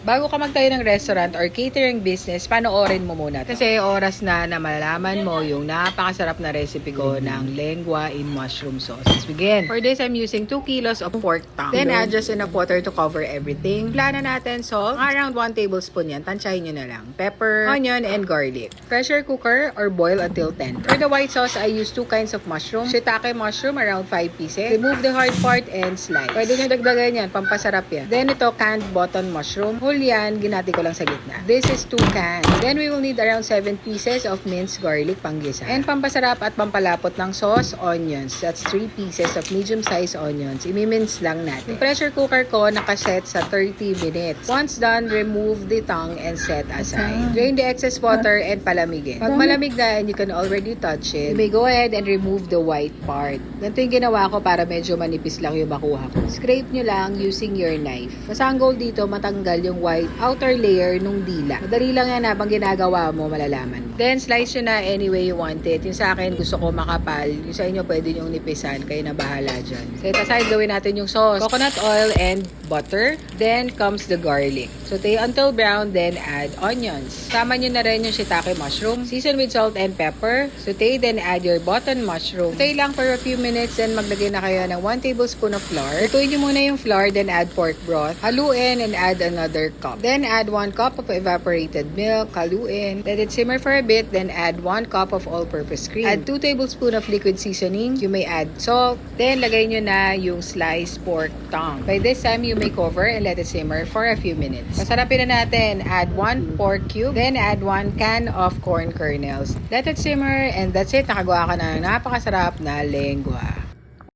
Bago ka magtayo ng restaurant or catering business, panoorin mo muna to. Kasi oras na malalaman mo yung napakasarap na recipe ko ng lengua in mushroom sauce. Let's begin. For this, I'm using 2 kilos of pork tongue. Then add just enough water to cover everything. Plana natin salt. Around 1 tablespoon yan. Tansyahin nyo na lang. Pepper, onion, and garlic. Pressure cooker or boil until tender. For the white sauce, I use 2 kinds of mushroom. Shiitake mushroom, around 5 pieces. Remove the hard part and slice. Pwede nyo dagdagan yan. Pampasarap yan. Then ito, canned button mushroom. Whole yan, ginati ko lang sa gitna. This is 2 cans. Then we will need around 7 pieces of minced garlic panggisa. And pampasarap at pampalapot ng sauce, onions. That's 3 pieces of medium-sized onions. Imimince lang natin. Yung pressure cooker ko nakaset sa 30 minutes. Once done, remove the tongue and set aside. Drain the excess water and palamigin. Pag malamig na and you can already touch it, you may go ahead and remove the white part. Ganito yung ginawa ko para medyo manipis lang yung makuha ko. Scrape nyo lang using your knife. Basta ang goal dito, matanggal yung white outer layer nung dila. Madali lang yan habang ginagawa mo, malalaman. Then, slice nyo na any way you want it. Yung sa akin, gusto ko makapal. Yung sa inyo, pwede nyo nipisan. Kayo na bahala dyan. Set aside, gawin natin yung sauce. Coconut oil and butter. Then, comes the garlic. Saute until brown, then add onions. Sama nyo na rin yung shiitake mushroom. Season with salt and pepper. Saute, then add your button mushroom. Saute lang for a few minutes, then maglagay na kayo ng 1 tablespoon of flour. Lutuin nyo muna yung flour, then add pork broth. Haluin and add another cup. Then, add 1 cup of evaporated milk. Haluin. Let it simmer for a bit, then add 1 cup of all-purpose cream. Add 2 tablespoons of liquid seasoning. You may add salt. Then, lagay nyo na yung sliced pork tongue. By this time, you may cover and let it simmer for a few minutes. Pasarapin na natin. Add 1 pork cube. Then, add 1 can of corn kernels. Let it simmer and that's it. Nakagawa ka na ng napakasarap na lengua.